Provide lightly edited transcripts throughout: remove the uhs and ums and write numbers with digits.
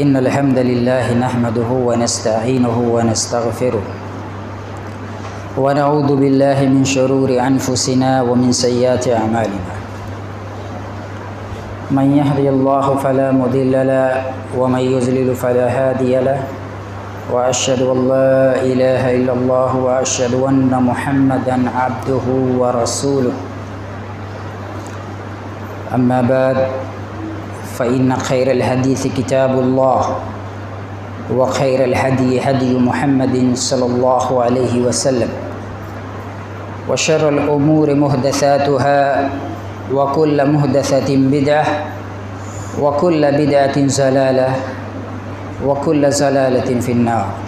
इन्नल हम्दलिल्लाहि नहमदुहु व नस्तईनुहु व नस्तगफिरुह व नऊज़ु बिल्लाहि मिन शुरूरि अनफुसिना व मिन सय्यिआति अमालिना मन यहदिहिल्लाहु फला मुदिल्ल लहु व मन युज़्लिल फला हादिय लहु व अशहदु अल्ला इलाहा इल्लल्लाह व अशहदु अन्न मुहम्मदन अब्दुहु व रसूलुहु अम्मा बाद फ़इन्न खैरल हदीस किताबुल्लाह व खैरल हदी हदी मुहम्मदिन सल्लल्लाहु अलैहि वसल्लम व शर्रल उमूरि मुहदसातुहा व कुल्ल मुहदसतिन बिदअह व कुल्ल बिदअतिन ज़लालह व कुल्ल ज़लालतिन फिन्नार।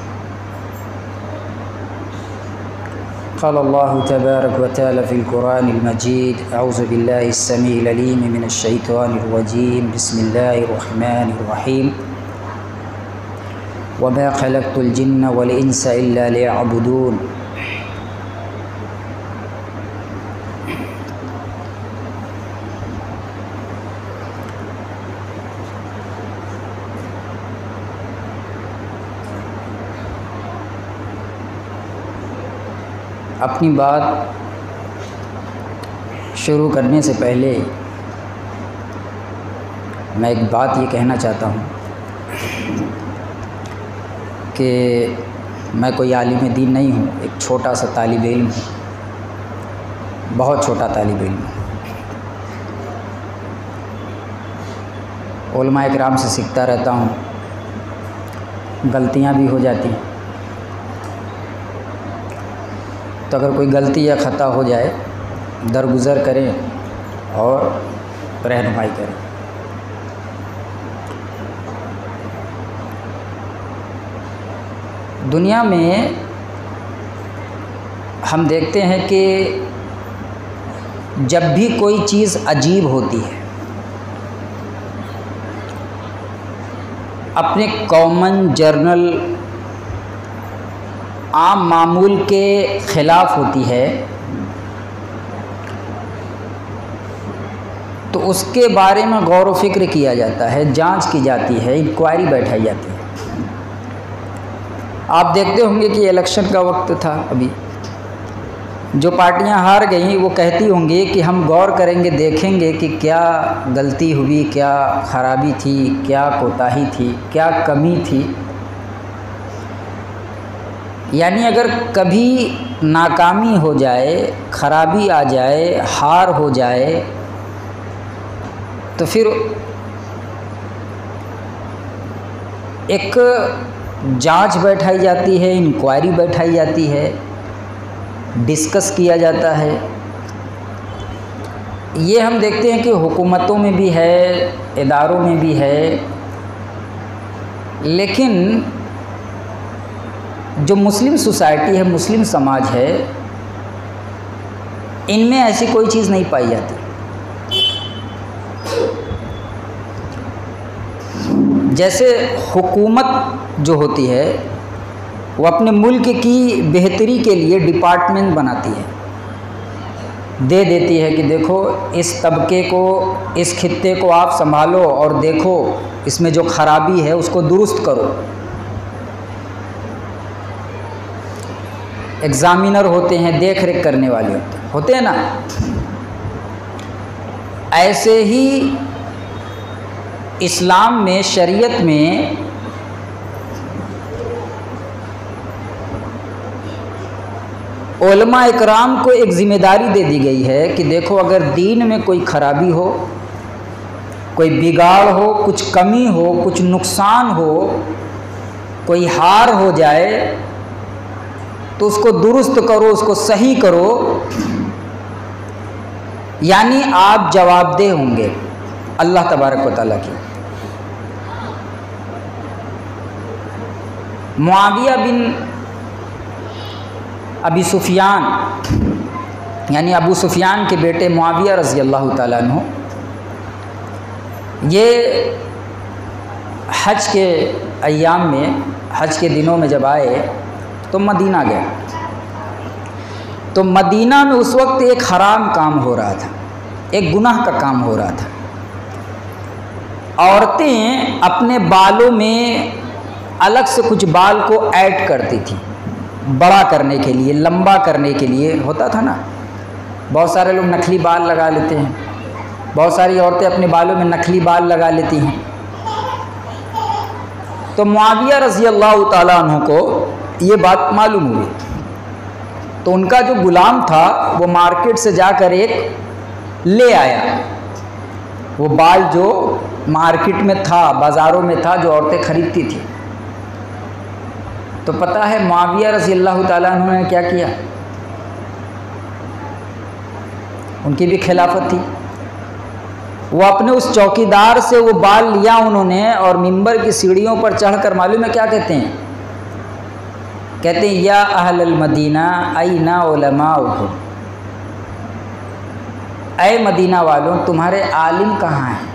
क़ाल अल्लाहु तबारक व तआला फ़िल क़ुरानिल मजीद अऊज़ु बिल्लाहि अस्समीइल अलीम मिनश शैतानिर रजीम बिस्मिल्लाहिर रहमानिर रहीम व मा ख़लक़तुल जिन्न वल इंसा इल्ला लियअबुदून। अपनी बात शुरू करने से पहले मैं एक बात ये कहना चाहता हूँ कि मैं कोई आलिम दीन नहीं हूँ, एक छोटा सा तालिब इल्म हूँ, बहुत छोटा तालिब इल्म हूँ। उलमा इकराम से सीखता रहता हूँ, गलतियाँ भी हो जाती हैं, तो अगर कोई गलती या ख़ता हो जाए दरगुज़र करें और रहनुमाई करें। दुनिया में हम देखते हैं कि जब भी कोई चीज़ अजीब होती है, अपने कॉमन जर्नल आम मामूल के ख़िलाफ़ होती है, तो उसके बारे में गौर व फिक्र किया जाता है, जांच की जाती है, इंक्वायरी बैठाई जाती है। आप देखते होंगे कि इलेक्शन का वक्त था, अभी जो पार्टियां हार गईं वो कहती होंगी कि हम गौर करेंगे, देखेंगे कि क्या गलती हुई, क्या ख़राबी थी, क्या कोताही थी, क्या कमी थी। यानी अगर कभी नाकामी हो जाए, ख़राबी आ जाए, हार हो जाए, तो फिर एक जांच बैठाई जाती है, इंक्वायरी बैठाई जाती है, डिस्कस किया जाता है। ये हम देखते हैं कि हुकूमतों में भी है, इदारों में भी है, लेकिन जो मुस्लिम सोसाइटी है, मुस्लिम समाज है, इनमें ऐसी कोई चीज़ नहीं पाई जाती। जैसे हुकूमत जो होती है वो अपने मुल्क की बेहतरी के लिए डिपार्टमेंट बनाती है, दे देती है कि देखो इस तबके को, इस खित्ते को आप संभालो और देखो इसमें जो ख़राबी है उसको दुरुस्त करो। एग्ज़ामिनर होते हैं, देख रेख करने वाले होते हैं ना। ऐसे ही इस्लाम में, शरीयत में उलमा इकराम को एक ज़िम्मेदारी दे दी गई है कि देखो अगर दीन में कोई ख़राबी हो, कोई बिगाड़ हो, कुछ कमी हो, कुछ नुकसान हो, कोई हार हो जाए, तो उसको दुरुस्त करो, उसको सही करो। यानी आप जवाबदेह होंगे अल्लाह तबारक व तआला की। मुआविया बिन अबी सुफियान, यानी अबू सुफियान के बेटे मुआविया रज़ी अल्लाह ताला अन्हु, ये हज के अय्याम में, हज के दिनों में जब आए तो मदीना गए। तो मदीना में उस वक्त एक हराम काम हो रहा था, एक गुनाह का काम हो रहा था। औरतें अपने बालों में अलग से कुछ बाल को ऐड करती थी, बड़ा करने के लिए, लंबा करने के लिए। होता था ना, बहुत सारे लोग नकली बाल लगा लेते हैं, बहुत सारी औरतें अपने बालों में नकली बाल लगा लेती हैं। तो मुआविया रज़ी अल्लाह ताला अन्हु को ये बात मालूम हुई, तो उनका जो गुलाम था वो मार्केट से जाकर एक ले आया, वो बाल जो मार्केट में था, बाज़ारों में था, जो औरतें खरीदती थी। तो पता है मुआविया रज़ी अल्लाह ताला अन्हु ने क्या किया? उनकी भी खिलाफत थी। वो अपने उस चौकीदार से वो बाल लिया उन्होंने, और मिंबर की सीढ़ियों पर चढ़कर मालूम है क्या कहते हैं? कहते हैं या अहलल मदीना अयना उलमाउकुम, ऐ मदीना वालों तुम्हारे आलिम कहाँ हैं?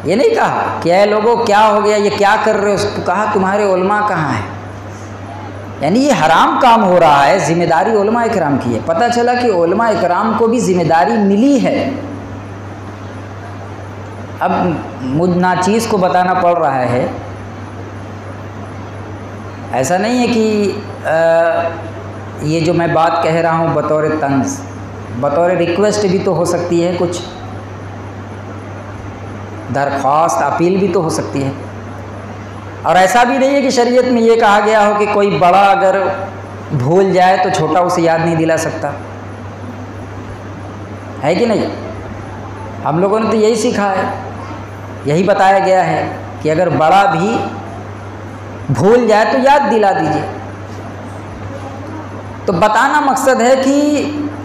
ये नहीं कहा कि ऐ लोगों क्या हो गया, ये क्या कर रहे हो, तो कहा तुम्हारे उलमा कहाँ हैं। यानी ये हराम काम हो रहा है, जिम्मेदारी उलमा इकराम की है। पता चला कि उलमा इकराम को भी जिम्मेदारी मिली है। अब मुझ नाचीज़ को बताना पड़ रहा है, ऐसा नहीं है कि ये जो मैं बात कह रहा हूँ बतौर तंज, बतौर रिक्वेस्ट भी तो हो सकती है, कुछ दरख्वास्त अपील भी तो हो सकती है। और ऐसा भी नहीं है कि शरीयत में ये कहा गया हो कि कोई बड़ा अगर भूल जाए तो छोटा उसे याद नहीं दिला सकता, है कि नहीं? हम लोगों ने तो यही सीखा है, यही बताया गया है कि अगर बड़ा भी भूल जाए तो याद दिला दीजिए। तो बताना मकसद है कि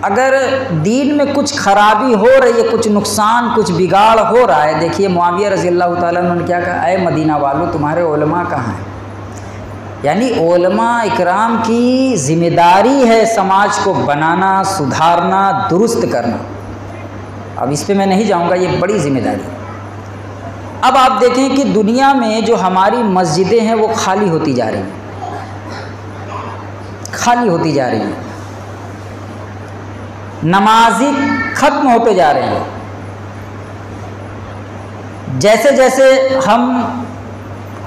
अगर दीन में कुछ खराबी हो रही है, कुछ नुकसान, कुछ बिगाड़ हो रहा है। देखिए मुआविया रज़ी अल्लाह ताला अन्हु ने क्या कहा? ऐ मदीना वालों तुम्हारे उलमा कहाँ हैं? यानी उलमा इकराम की ज़िम्मेदारी है समाज को बनाना, सुधारना, दुरुस्त करना। अब इस पे मैं नहीं जाऊँगा, ये बड़ी ज़िम्मेदारी है। अब आप देखें कि दुनिया में जो हमारी मस्जिदें हैं वो खाली होती जा रही हैं, खाली होती जा रही हैं, नमाजी खत्म होते जा रहे हैं। जैसे जैसे हम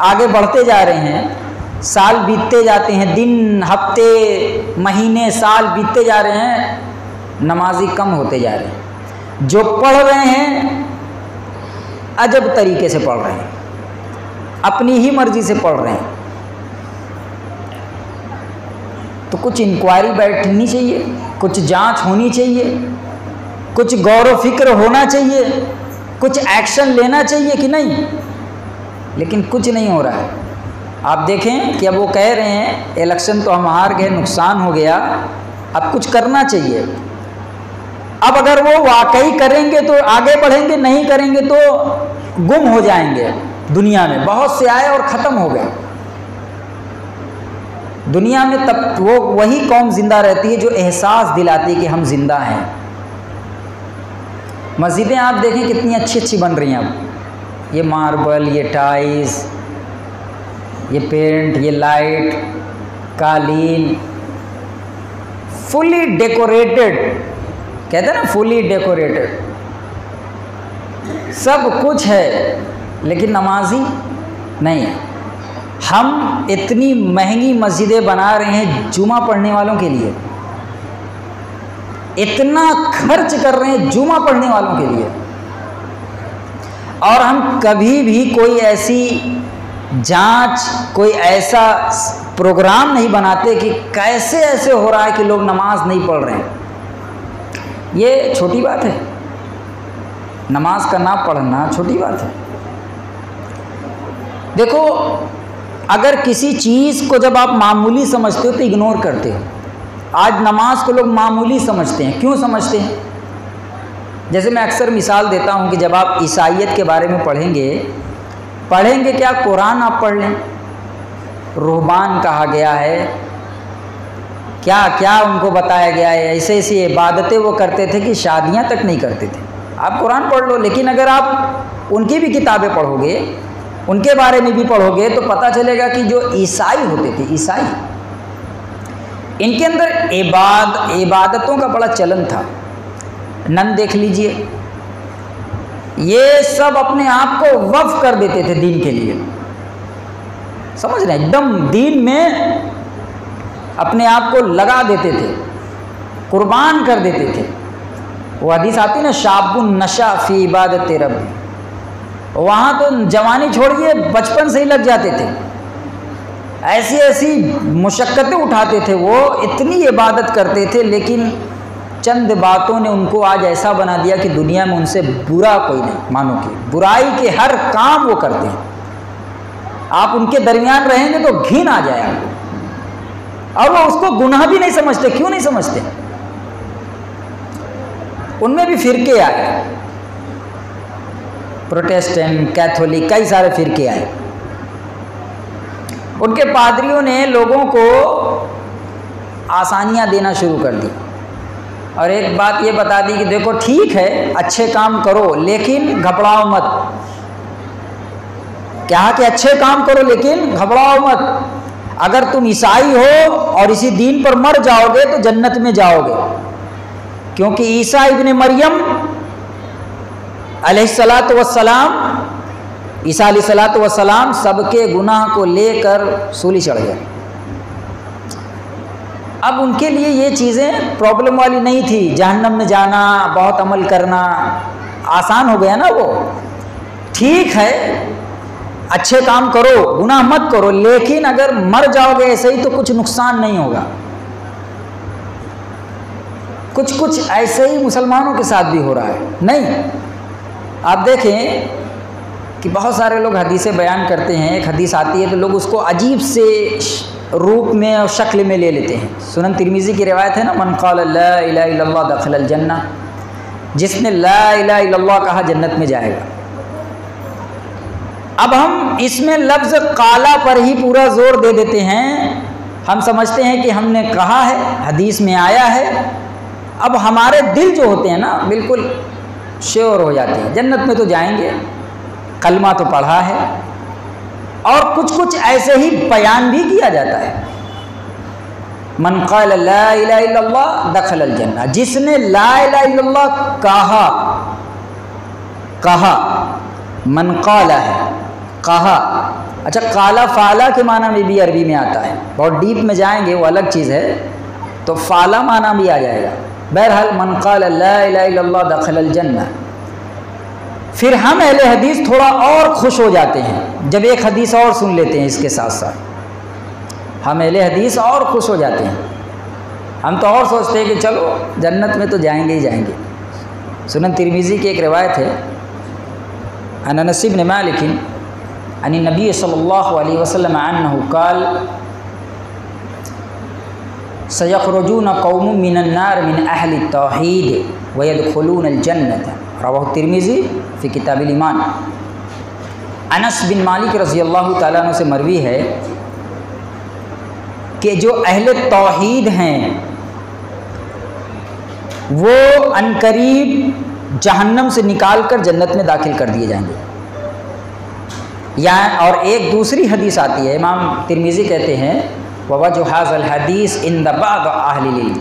आगे बढ़ते जा रहे हैं, साल बीतते जाते हैं, दिन, हफ्ते, महीने, साल बीतते जा रहे हैं, नमाजी कम होते जा रहे हैं। जो पढ़ रहे हैं अजब तरीके से पढ़ रहे हैं, अपनी ही मर्जी से पढ़ रहे हैं। तो कुछ इंक्वायरी बैठनी चाहिए, कुछ जांच होनी चाहिए, कुछ गौर व फिक्र होना चाहिए, कुछ एक्शन लेना चाहिए कि नहीं? लेकिन कुछ नहीं हो रहा है। आप देखें कि अब वो कह रहे हैं इलेक्शन तो हम हार गए, नुकसान हो गया, अब कुछ करना चाहिए। अब अगर वो वाकई करेंगे तो आगे बढ़ेंगे, नहीं करेंगे तो गुम हो जाएंगे। दुनिया में बहुत से आए और ख़त्म हो गए। दुनिया में तब वो वही कौम जिंदा रहती है जो एहसास दिलाती है कि हम जिंदा हैं। मस्जिदें आप देखें कितनी अच्छी अच्छी बन रही हैं। अब ये मार्बल, ये टाइल्स, ये पेंट, ये लाइट, कालीन, फुली डेकोरेटेड, कहते हैं ना फुली डेकोरेटेड, सब कुछ है, लेकिन नमाजी नहीं है। हम इतनी महंगी मस्जिदें बना रहे हैं जुमा पढ़ने वालों के लिए, इतना खर्च कर रहे हैं जुमा पढ़ने वालों के लिए, और हम कभी भी कोई ऐसी जांच, कोई ऐसा प्रोग्राम नहीं बनाते कि कैसे ऐसे हो रहा है कि लोग नमाज नहीं पढ़ रहे हैं। ये छोटी बात है, नमाज का ना पढ़ना छोटी बात है। देखो, अगर किसी चीज़ को जब आप मामूली समझते हो तो इग्नोर करते हो। आज नमाज को लोग मामूली समझते हैं। क्यों समझते हैं? जैसे मैं अक्सर मिसाल देता हूं कि जब आप ईसाइयत के बारे में पढ़ेंगे क्या कुरान आप पढ़ लें, रूहबान कहा गया है, क्या क्या उनको बताया गया है, ऐसे ऐसी इबादतें वो करते थे कि शादियां तक नहीं करते थे। आप कुरान पढ़ लो, लेकिन अगर आप उनकी भी किताबें पढ़ोगे, उनके बारे में भी पढ़ोगे, तो पता चलेगा कि जो ईसाई होते थे, ईसाई, इनके अंदर इबादतों का बड़ा चलन था। नन देख लीजिए, ये सब अपने आप को वक्फ कर देते थे दीन के लिए, समझ रहे हैं, एकदम दीन में अपने आप को लगा देते थे, कुर्बान कर देते थे। वो हदीस आती ना, शाबुन नशा फी इबादत रब्बी, वहाँ तो जवानी छोड़िए बचपन से ही लग जाते थे, ऐसी ऐसी मुशक्क़तें उठाते थे, वो इतनी इबादत करते थे, लेकिन चंद बातों ने उनको आज ऐसा बना दिया कि दुनिया में उनसे बुरा कोई नहीं, मानो कि बुराई के हर काम वो करते हैं। आप उनके दरमियान रहेंगे तो घिन आ जाए आपको, और वो उसको गुनाह भी नहीं समझते। क्यों नहीं समझते? उनमें भी फिरके आए, प्रोटेस्टेंट, कैथोलिक, कई सारे फिरके आए। उनके पादरियों ने लोगों को आसानियां देना शुरू कर दी, और एक बात ये बता दी कि देखो ठीक है, अच्छे काम करो लेकिन घबराओ मत। क्या कि अच्छे काम करो लेकिन घबराओ मत। अगर तुम ईसाई हो और इसी दीन पर मर जाओगे तो जन्नत में जाओगे, क्योंकि ईसा इब्ने मरियम अलैहिस्सलातु वस्सलाम, ईसा अलैहिस्सलातु वस्सलाम सबके गुनाह को लेकर सूली चढ़ गए। अब उनके लिए ये चीज़ें प्रॉब्लम वाली नहीं थी, जहन्नम में जाना, बहुत अमल करना आसान हो गया ना। वो ठीक है, अच्छे काम करो, गुनाह मत करो, लेकिन अगर मर जाओगे ऐसे ही तो कुछ नुकसान नहीं होगा। कुछ कुछ ऐसे ही मुसलमानों के साथ भी हो रहा है। नहीं, आप देखें कि बहुत सारे लोग हदीसें बयान करते हैं, एक हदीस आती है तो लोग उसको अजीब से रूप में और शक्ल में ले लेते हैं। सुनन तिरमिज़ी की रिवायत है ना, मन क़ाल ला इलाहा इल्लल्लाह दख़लल जन्नह, जिसने ला इलाहा इल्लल्लाह कहा जन्नत में जाएगा। अब हम इसमें लफ्ज़ काला पर ही पूरा जोर दे देते हैं, हम समझते हैं कि हमने कहा है, हदीस में आया है। अब हमारे दिल जो होते हैं ना, बिल्कुल श्योर हो जाते हैं जन्नत में तो जाएंगे, कलमा तो पढ़ा है, और कुछ कुछ ऐसे ही बयान भी किया जाता है। मन क़ाल ला इलाहा इल्लल्लाह दख़लल जन्नह, जिसने ला इलाहा इल्लल्लाह कहा, मन क़ाला है, कहा। अच्छा, काला फाला के माना में भी अरबी में आता है, बहुत डीप में जाएंगे वो अलग चीज़ है, तो फाला माना भी आ जाएगा। बहरहाल मन क़ाल ला इलाहा इल्लल्लाह दख़लल जन्नह। फिर हम अहले हदीस थोड़ा और खुश हो जाते हैं जब एक हदीस और सुन लेते हैं, इसके साथ साथ हम अहले हदीस और खुश हो जाते हैं। हम तो और सोचते हैं कि चलो जन्नत में तो जाएंगे ही जाएंगे। सुनन तिरमिज़ी की एक रिवायत है, अन अनस इब्न मालिक अन नबी सल्लल्लाहु अलैहि वसल्लम अन्नहु क़ाल सयख़रुजून कौमुम मिनन नार मिन अहली तौहीद व यदख़ुलूनल जन्नत, रवाहु तिरमिज़ी फ़ी किताबिल ईमान। अनस बिन मालिक रज़ी अल्लाह ताला अन्हु से मरवी है कि जो अहले तौहीद हैं वो अनकरीब जहन्नम से निकाल कर जन्नत में दाखिल कर दिए जाएंगे। या और एक दूसरी हदीस आती है, इमाम तिरमिज़ी कहते हैं ववजु हाज़ल हदीस इंद बाज़ अहलिल इल्म,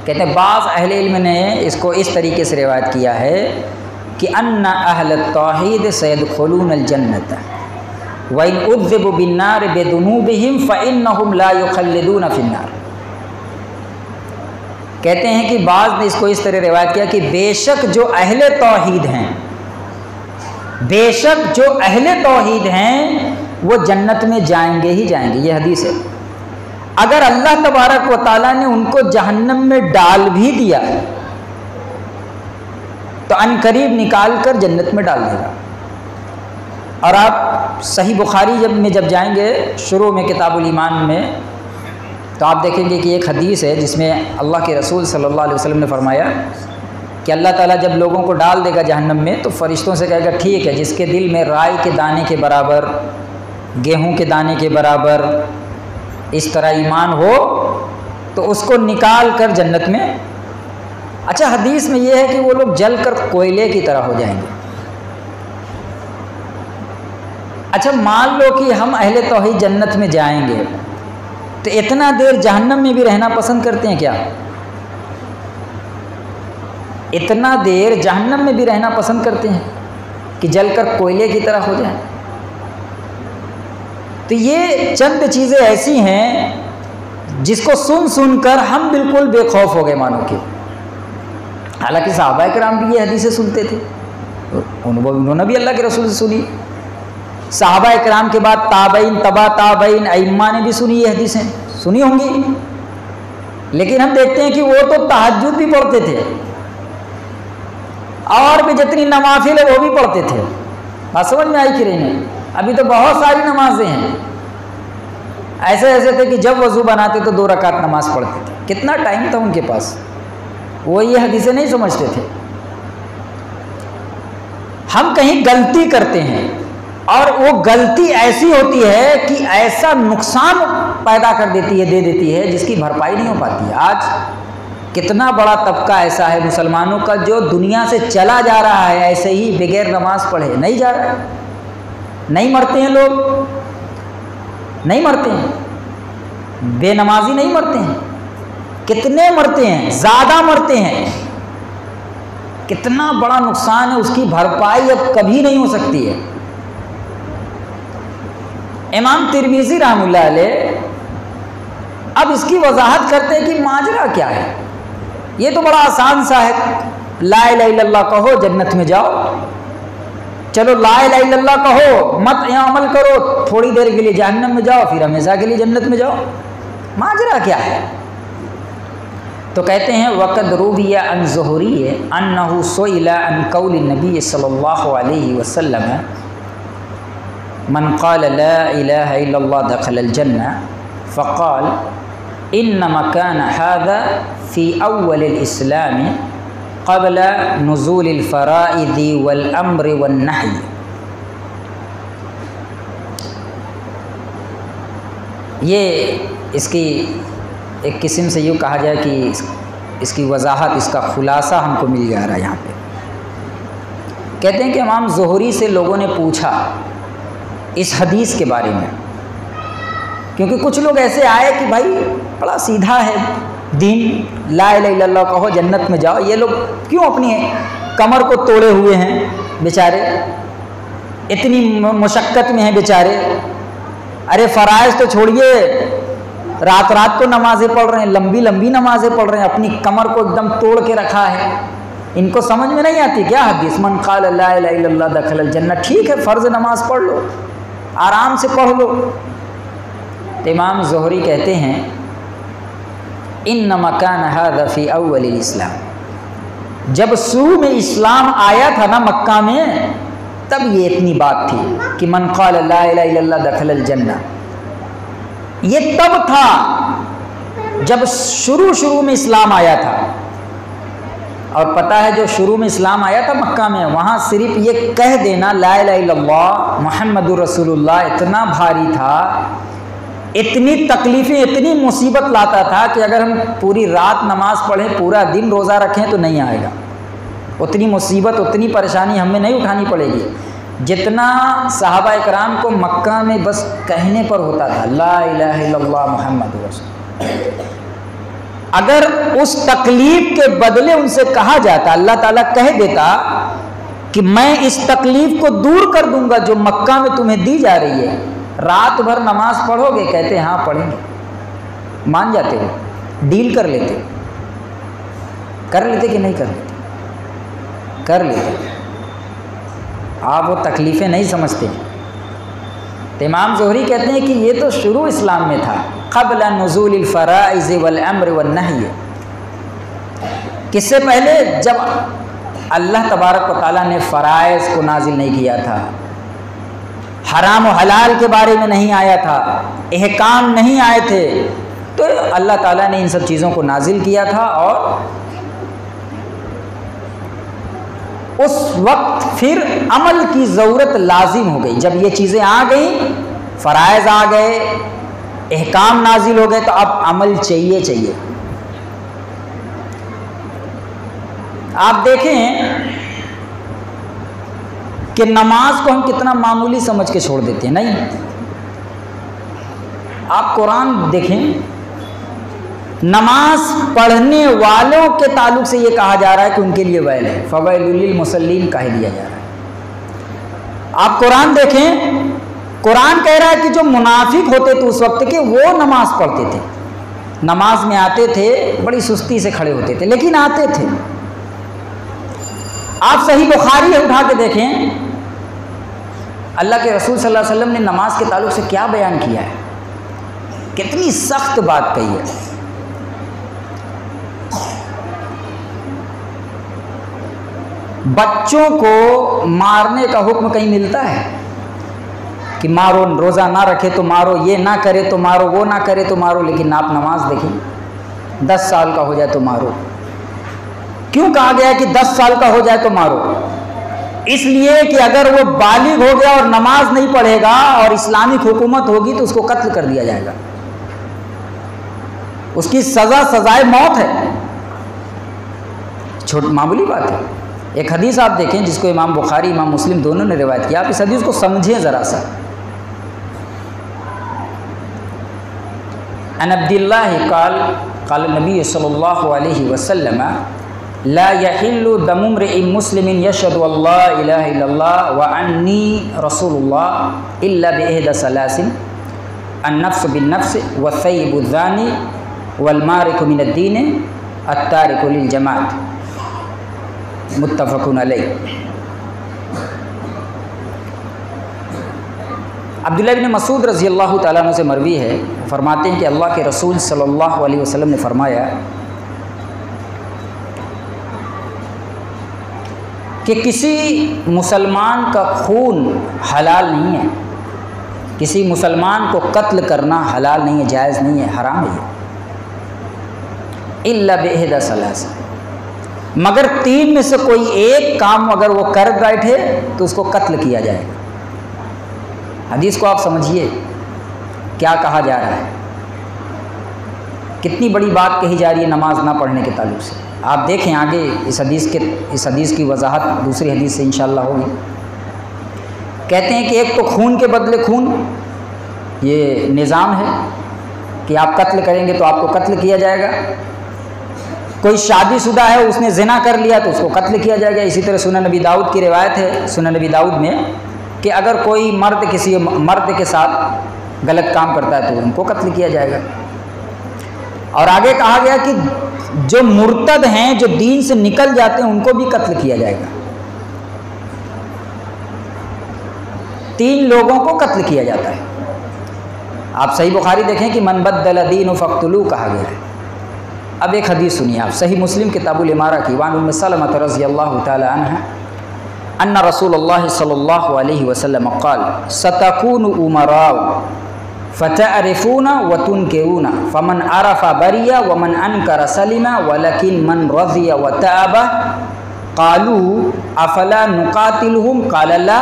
कहते हैं बाज़ अहले इल्म ने इसको इस तरीके से रिवायत किया है कि अन्ना अहल तौहीद सयदखुलूनल जन्नत व इन उज़्ज़िबू बिन्नार बिदुनूबिहिम फ़इन्नहुम ला युख़ल्लिदून फ़िन्नार। कहते हैं कि बाज़ ने इसको इस तरह रिवायत किया कि बेशक जो अहले तौहीद हैं, बेशक जो अहले तौहीद हैं वो जन्नत में जाएंगे ही जाएंगे। ये हदीस है। अगर अल्लाह तबारक व ताला ने उनको जहन्नम में डाल भी दिया तो अनकरीब निकाल कर जन्नत में डाल देगा। और आप सही बुखारी जब जाएंगे शुरू में किताबुल ईमान में, तो आप देखेंगे कि एक हदीस है जिसमें अल्लाह के रसूल सल्लल्लाहु अलैहि वसल्लम ने फरमाया कि अल्लाह ताला जब लोगों को डाल देगा जहन्नम में तो फरिश्तों से कहेगा ठीक है, जिसके दिल में राई के दाने के बराबर, गेहूं के दाने के बराबर इस तरह ईमान हो तो उसको निकाल कर जन्नत में। अच्छा, हदीस में यह है कि वो लोग जल कर कोयले की तरह हो जाएंगे। अच्छा, मान लो कि हम अहले तौहीद जन्नत में जाएंगे तो इतना देर जहन्नम में भी रहना पसंद करते हैं क्या? इतना देर जहन्नम में भी रहना पसंद करते हैं कि जलकर कोयले की तरह हो जाए। तो ये चंद चीज़ें ऐसी हैं जिसको सुन सुनकर हम बिल्कुल बेखौफ हो गए मानो कि। हालांकि सहाबा किराम भी ये हदीसें सुनते थे, उन्होंने भी अल्लाह के रसूल से सुनी। सहाबा किराम के बाद ताबईन, तबा ताबईन, अइम्मा ने भी सुनी ये हदीसें, सुनी होंगी। लेकिन हम देखते हैं कि वो तो तहज्जुद भी पढ़ते थे और भी जितनी नवाफिल है वो भी पढ़ते थे। बात समझ में आई कि नहीं? अभी तो बहुत सारी नमाजें हैं, ऐसे ऐसे थे कि जब वज़ू बनाते तो 2 रकात नमाज पढ़ते थे। कितना टाइम था उनके पास, वो ये हदीसें नहीं समझते थे। हम कहीं गलती करते हैं और वो गलती ऐसी होती है कि ऐसा नुकसान पैदा कर देती है, दे देती है, जिसकी भरपाई नहीं हो पाती है। आज कितना बड़ा तबका ऐसा है मुसलमानों का जो दुनिया से चला जा रहा है ऐसे ही बगैर नमाज पढ़े, नहीं जा रहा है। नहीं मरते हैं लोग, नहीं मरते हैं, बेनमाजी नहीं मरते हैं, कितने मरते हैं, ज़्यादा मरते हैं। कितना बड़ा नुकसान है, उसकी भरपाई अब कभी नहीं हो सकती है। इमाम तिरमिज़ी रहमतुल्लाह अलैह अब इसकी वजाहत करते हैं कि माजरा क्या है। ये तो बड़ा आसान सा है, ला इलाहा इल्लल्लाह कहो जन्नत में जाओ। चलो ला इलाहा इल्लल्लाह कहो, मत यहाँ अमल करो, थोड़ी देर के लिए जहन्नम में जाओ, फिर हमेशा के लिए जन्नत में जाओ। माजरा क्या है? तो कहते हैं वक़द रूविया अन ज़ुहरी अन्नहु सुइला अन कौल नबी सल्लल्लाहु अलैहि वसल्लम मन क़ाल ला इलाहा इल्लल्लाह दख़लल जन्नह फ़क़ाल इन्नमा कान हाज़ा फ़ी अव्वलिल इस्लाम क़ब्ल नुज़ूलिल फ़राइज़ वल अम्र वन नही। ये इसकी एक किस्म से यूँ कहा जाए कि इसकी वजाहत, इसका खुलासा हमको मिल जा रहा है यहाँ पे। कहते हैं कि इमाम ज़ुहरी से लोगों ने पूछा इस हदीस के बारे में, क्योंकि कुछ लोग ऐसे आए कि भाई बड़ा सीधा है दीन, ला इलाहा इल्लल्लाह कहो जन्नत में जाओ। ये लोग क्यों अपनी कमर को तोड़े हुए हैं बेचारे, इतनी मुशक्क़त में हैं बेचारे। अरे फ़राइज़ तो छोड़िए, रात रात को नमाज़ें पढ़ रहे हैं, लंबी लंबी नमाज़ें पढ़ रहे हैं, अपनी कमर को एकदम तोड़ के रखा है। इनको समझ में नहीं आती क्या हदीस मन क़ाल ला इलाहा इल्लल्लाह दख़लल जन्नह? ठीक है, फ़र्ज़ नमाज पढ़ लो, आराम से पढ़ लो। तो इमाम ज़ुहरी कहते हैं इन्नमा कान हाज़ा फ़ी अव्वलिल इस्लाम, जब शुरू में इस्लाम आया था ना मक्का में, तब ये इतनी बात थी कि मन क़ाल ला इलाहा इल्लल्लाह दख़लल जन्नह। ये तब था जब शुरू में इस्लाम आया था। और पता है जो शुरू में इस्लाम आया था मक्का में, वहाँ सिर्फ ये कह देना ला इलाहा इल्लल्लाह मुहम्मदुर रसूलुल्लाह इतना भारी था, इतनी तकलीफ़ें, इतनी मुसीबत लाता था कि अगर हम पूरी रात नमाज पढ़ें, पूरा दिन रोज़ा रखें तो नहीं आएगा। उतनी मुसीबत, उतनी परेशानी हमें नहीं उठानी पड़ेगी जितना सहाबा इकराम को मक्का में बस कहने पर होता था ला इलाहा इल्लल्लाह मुहम्मदुर रसूलुल्लाह। अगर उस तकलीफ़ के बदले उनसे कहा जाता, अल्लाह ताला कह देता कि मैं इस तकलीफ़ को दूर कर दूंगा जो मक्का में तुम्हें दी जा रही है, रात भर नमाज पढ़ोगे? कहते हाँ पढ़ेंगे, मान जाते हो, डील कर लेते कि नहीं कर लेते? कर लेते। आप वो तकलीफ़ें नहीं समझते। तो इमाम ज़ुहरी कहते हैं कि ये तो शुरू इस्लाम में था, क़ब्ल नुज़ूलिल फ़राइज़ वल अम्र वन नही। किससे पहले? जब अल्लाह तबारक व तआला ने फ़राइज़ को नाजिल नहीं किया था, हराम और हलाल के बारे में नहीं आया था, अहकाम नहीं आए थे, तो अल्लाह ताला ने इन सब चीज़ों को नाजिल किया था। और उस वक्त फिर अमल की ज़रूरत लाजिम हो गई। जब ये चीज़ें आ गई, फ़राइज़ आ गए, अहकाम नाजिल हो गए, तो अब अमल चाहिए। आप देखें कि नमाज को हम कितना मामूली समझ के छोड़ देते हैं। नहीं, आप कुरान देखें, नमाज पढ़ने वालों के ताल्लुक से ये कहा जा रहा है कि उनके लिए वैल है, फवैलुल लिल मुसल्लीन कह दिया जा रहा है। आप कुरान देखें, कुरान कह रहा है कि जो मुनाफिक होते थे उस वक्त के, वो नमाज पढ़ते थे, नमाज में आते थे, बड़ी सुस्ती से खड़े होते थे, लेकिन आते थे। आप सही बुखारी उठा के देखें, अल्लाह के रसूल सल्लल्लाहु अलैहि वसल्लम ने नमाज के ताल्लुक से क्या बयान किया है, कितनी सख्त बात कही है। बच्चों को मारने का हुक्म कहीं मिलता है कि मारो, रोज़ा ना रखे तो मारो, ये ना करे तो मारो, वो ना करे तो मारो, लेकिन आप नमाज देखें 10 साल का हो जाए तो मारो। क्यों कहा गया है कि 10 साल का हो जाए तो मारो? इसलिए कि अगर वो बालिग हो गया और नमाज नहीं पढ़ेगा और इस्लामिक हुकूमत होगी तो उसको कत्ल कर दिया जाएगा, उसकी सज़ा सजाए मौत है। छोटी मामूली बात है। एक हदीस आप देखें जिसको इमाम बुखारी इमाम मुस्लिम दोनों ने रिवायत किया, आप इस हदीस को समझें ज़रा सा। अन अब्दिल्लाह क़ाल नबी सल्लल्लाहु अलैहि वसल्लम ला यहिल्लु दमु इम्रिइन मुस्लिमिन यशहदु अल्ला इलाहा इल्लल्लाह व अन्नी रसूलुल्लाह इल्ला बिइहदा सलासिन अन्नफ्स बिन्नफ्स वस्सय्यिबु ज़ानी वल मारिकु मिनद्दीन अत्तारिकु लिल जमात, मुत्तफ़क़ुन अलैह। अब्दुल्लाह इब्न मसूद रज़ी अल्लाह तआला अन्हु से मरवी है, फरमाते हैं कि अल्लाह के रसूल सल्लल्लाहु अलैहि वसल्लम ने फरमाया कि किसी मुसलमान का खून हलाल नहीं है, किसी मुसलमान को कत्ल करना हलाल नहीं है, जायज़ नहीं है, हराम है, इल्ला बिइहदा सलास, मगर 3 में से कोई एक काम अगर वो कर बैठे तो उसको कत्ल किया जाएगा। हदीस को आप समझिए क्या कहा जा रहा है, कितनी बड़ी बात कही जा रही है नमाज ना पढ़ने के ताल्लुक से। आप देखें आगे इस हदीस की वजाहत दूसरी हदीस से इंशाअल्लाह होगी। कहते हैं कि एक तो खून के बदले खून, ये निज़ाम है कि आप कत्ल करेंगे तो आपको कत्ल किया जाएगा। कोई शादीशुदा है, उसने ज़िना कर लिया तो उसको कत्ल किया जाएगा। इसी तरह सुनन नबी दाऊद की रिवायत है, सुनन नबी दाऊद में, कि अगर कोई मर्द किसी मर्द के साथ गलत काम करता है तो उनको कत्ल किया जाएगा। और आगे कहा गया कि जो मुर्तद हैं, जो दीन से निकल जाते हैं, उनको भी कत्ल किया जाएगा। 3 लोगों को कत्ल किया जाता है। आप सही बुखारी देखें कि मन बद्दल दीन फ़क़्तुलू कहा गया है। अब एक हदीस सुनिए आप, सही मुस्लिम किताबुल इमारा की, वान उम्मे सलमा रज़ियल्लाहु तआला अन्हा अन्ना रसूलुल्लाह सल्लल्लाहु अलैहि वसल्लम क़ाल सतकूनु उमराउ फ़तअरिफ़ूना व तुनकिरूना फ़मन अरफ़ा बरिया व मन अनकरा सलिमा वलकिन मन रज़िया व तअबा क़ालू अफ़ला नुक़ातिलहुम क़ाल ला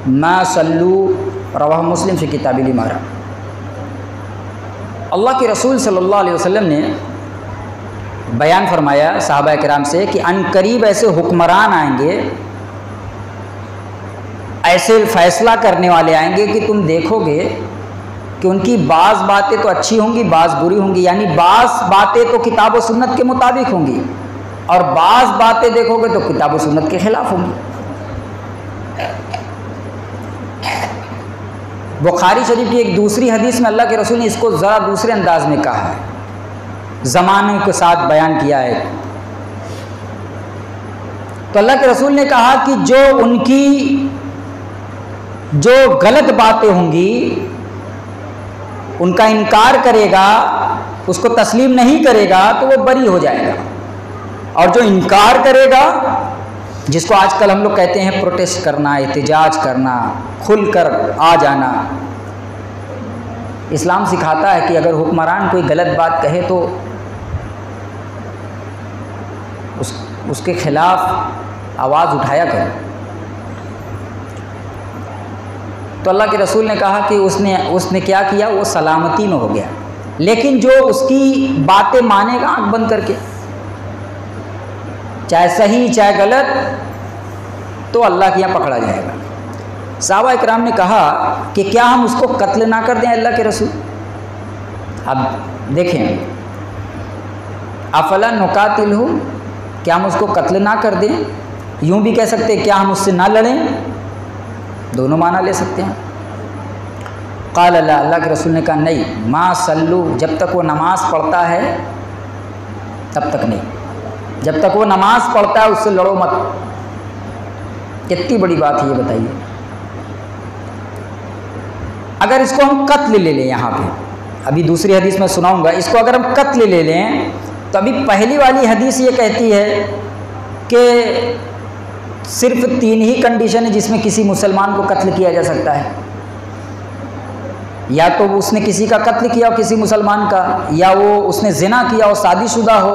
मा सल्लू, रवाह मुस्लिम फ़ी किताबिल इमारा। अल्लाह के रसूल सल्लल्लाहु अलैहि वसल्लम ने बयान फरमाया सहाबा किराम से कि अनकरीब ऐसे हुक्मरान आएंगे, ऐसे फ़ैसला करने वाले आएंगे कि तुम देखोगे कि उनकी बाज़ बातें तो अच्छी होंगी, बाज़ बुरी होंगी, यानी बाज़ बातें तो किताब व सुन्नत के मुताबिक होंगी और बाज़ बातें देखोगे तो किताब व सुन्नत के ख़िलाफ़ होंगी। बुखारी शरीफ की एक दूसरी हदीस में अल्लाह के रसूल ने इसको ज़रा दूसरे अंदाज में कहा है, ज़माने के साथ बयान किया है। तो अल्लाह के रसूल ने कहा कि जो उनकी जो गलत बातें होंगी उनका इनकार करेगा, उसको तस्लीम नहीं करेगा तो वो बरी हो जाएगा, और जो इनकार करेगा, जिसको आजकल हम लोग कहते हैं प्रोटेस्ट करना, एहतिजाज करना, खुलकर आ जाना, इस्लाम सिखाता है कि अगर हुक्मरान कोई गलत बात कहे तो उसके खिलाफ आवाज़ उठाया करो। तो अल्लाह के रसूल ने कहा कि उसने क्या किया, वो सलामती में हो गया। लेकिन जो उसकी बातें मानेगा आँख बंद करके, चाहे सही चाहे गलत, तो अल्लाह के यहाँ पकड़ा जाएगा। सहाबा इकराम ने कहा कि क्या हम उसको कत्ल ना कर दें अल्लाह के रसूल? अब देखें, अफला नुकातिलहु, क्या हम उसको कत्ल ना कर दें? यूँ भी कह सकते हैं क्या हम उससे ना लड़ें? दोनों माना ले सकते हैं। क़ाल ला, अल्लाह के रसूल ने कहा नहीं, मा सल्लू, जब तक वो नमाज़ पढ़ता है तब तक नहीं, जब तक वो नमाज़ पढ़ता है उससे लड़ो मत। कितनी बड़ी बात है ये बताइए। अगर इसको हम कत्ल ले लें, यहाँ पे अभी दूसरी हदीस में सुनाऊंगा, इसको अगर हम कत्ल ले लें तो अभी पहली वाली हदीस ये कहती है कि सिर्फ 3 ही कंडीशन है जिसमें किसी मुसलमान को कत्ल किया जा सकता है। या तो उसने किसी का कत्ल किया हो किसी मुसलमान का, या वो उसने ज़िना किया हो, शादीशुदा हो,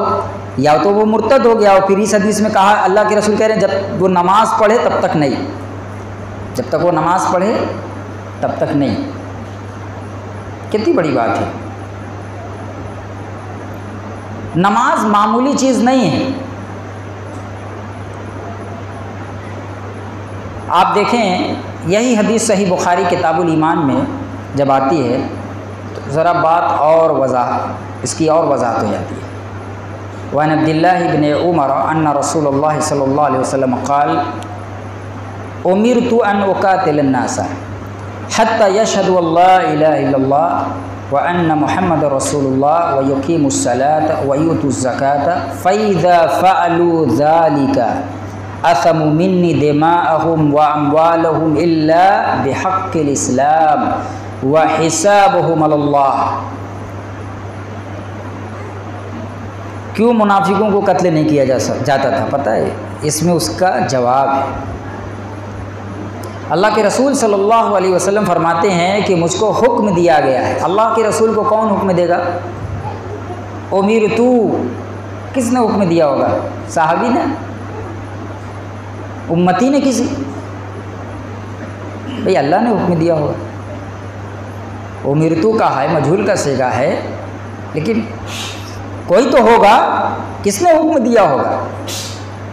या तो वो मुर्तद हो गया हो। फिर इस हदीस में कहा, अल्लाह के रसूल कह रहे हैं जब वो नमाज़ पढ़े तब तक नहीं, जब तक वो नमाज़ पढ़े तब तक नहीं। कितनी बड़ी बात है। नमाज मामूली चीज़ नहीं है। आप देखें यही हदीस सही बुखारी किताबुल ईमान में जब आती है तो ज़रा बात और वज़ाहत, इसकी और वज़ाहत हो जाती है। वअन अब्दुल्लाह इब्न उमर अन्ना रसूलुल्लाह सल्लल्लाहु अलैहि वसल्लम क़ाल उमिरतु अन उक़ातिल अन्नास हत्ता यशहदु अल्ला इलाहा इल्लल्लाह व अन्न मुहम्मद रसूलुल्लाह व युक़ीमुस्सलात व युतुज़्ज़कात फ़इज़ा फ़अलू ज़ालिका असमु मिन्नी दिमाअहुम व अम्वालहुम इल्ला बिहक़्क़िल इस्लाम व हिसाबुहुम अलल्लाह। क्यों मुनाफिकों को कत्ल नहीं किया जाता था पता है? इसमें उसका जवाब है। अल्लाह के रसूल सल्लल्लाहु अलैहि वसल्लम फरमाते हैं कि मुझको हुक्म दिया गया है। अल्लाह के रसूल को कौन हुक्म देगा? उमिरतु, किसने हुक्म दिया होगा? साहबी ने, उम्मती ने, किसी? भाई अल्लाह ने हुक्म दिया होगा। उमिरतु का है, मजहूल का सेगा है, लेकिन कोई तो होगा। किसने हुक्म दिया होगा?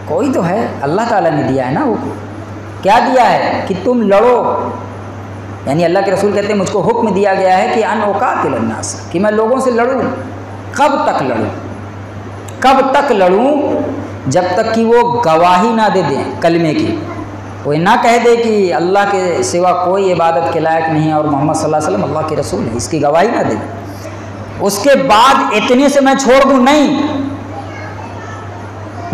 कोई तो है, अल्लाह ताला ने दिया है ना हुक्म। क्या दिया है? कि तुम लड़ो। यानी अल्लाह के रसूल कहते हैं मुझको हुक्म दिया गया है कि अन उक़ातिल अन्नास, कि मैं लोगों से लड़ूं। कब तक लड़ूं? कब तक लड़ूं? जब तक कि वो गवाही ना दे दें कलमे की, कोई ना कह दे कि अल्लाह के सिवा कोई इबादत के लायक नहीं है और मोहम्मद सल्लल्लाहु अलैहि वसल्लम अल्लाह के रसूल है, इसकी गवाही ना दे। उसके बाद इतने से मैं छोड़ दूं? नहीं,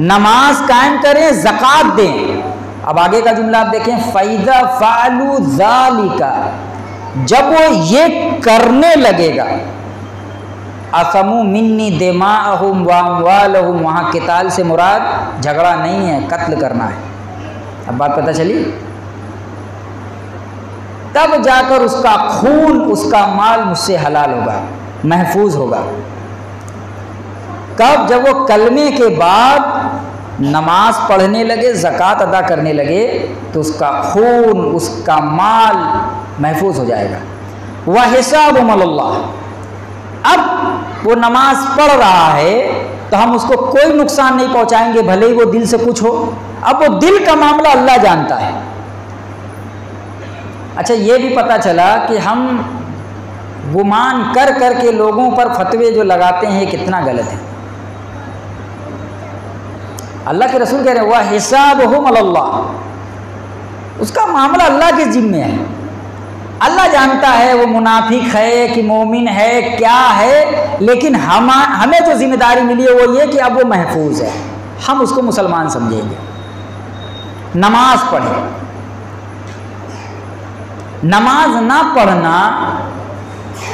नमाज कायम करें, ज़कात दें। अब आगे का जुमला आप देखें, फ़इज़ा फ़अलू ज़ालिका, जब वो ये करने लगेगा, असमु मिन्नी दिमाअहुम व अम्वालहुम, वहाँ किताल से मुराद झगड़ा नहीं है, कत्ल करना है। अब बात पता चली? तब जाकर उसका खून, उसका माल मुझसे हलाल होगा, महफूज होगा। कब? जब वो कलमे के बाद नमाज पढ़ने लगे, ज़कात अदा करने लगे, तो उसका खून, उसका माल महफूज हो जाएगा। वह हिसाबुहुम अलल्लाह। अब वो नमाज पढ़ रहा है तो हम उसको कोई नुकसान नहीं पहुंचाएंगे, भले ही वो दिल से कुछ हो। अब वो दिल का मामला अल्लाह जानता है। अच्छा, ये भी पता चला कि हम गुमान कर कर के लोगों पर फतवे जो लगाते हैं कितना गलत है। अल्लाह के रसूल कह रहे हैं वह हिसाबुहुम अलल्लाह, उसका मामला अल्लाह के जिम्मे है। अल्लाह जानता है वो मुनाफिक है कि मोमिन है, क्या है, लेकिन हमें जो जिम्मेदारी मिली है वो ये कि अब वो महफूज है, हम उसको मुसलमान समझेंगे। नमाज पढ़े। नमाज ना पढ़ना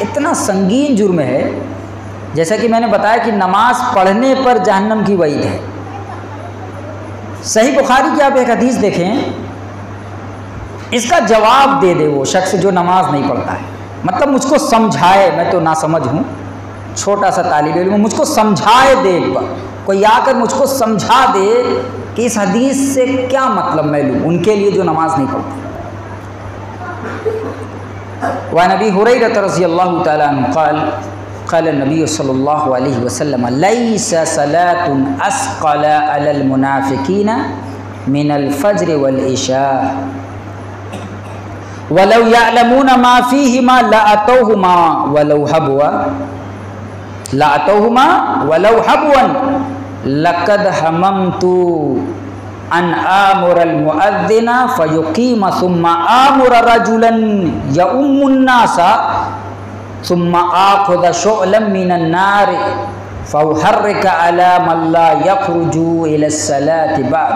इतना संगीन जुर्म है, जैसा कि मैंने बताया कि नमाज पढ़ने पर जहन्नम की वईद है। सही बुखारी की आप एक हदीस देखें, इसका जवाब दे दे वो शख्स जो नमाज नहीं पढ़ता है, मतलब मुझको समझाए, मैं तो ना समझ हूँ, छोटा सा तालिब इल्म, मुझको समझाए दे, एक बार कोई आकर मुझको समझा दे कि इस हदीस से क्या मतलब मैं लूँ, उनके लिए जो नमाज नहीं पढ़ते। व नबी हुरैरा रज़ियल्लाहु तआला अन्हु क़ाल क़ाल नबी सल्लल्लाहु अलैहि वसल्लम लैसा सलातुन अस्क़ल अलल मुनाफ़िकीन मिनल फ़ज्र वल इशा वलौ यअलमून मा फ़ीहिमा लअतौहुमा वलौ हबवा। लातहुमा वलौ हबवन लक़द हममतु अन आमुरल मुअद्दिना फयुकीम सुम्मा आमुर रजुलन यउम्मुन्नासा सुम्मा आखुद शुअलन मिनन नार फउहर्रिक अला मल्ला यखरुजु इलस्सलाति बाद।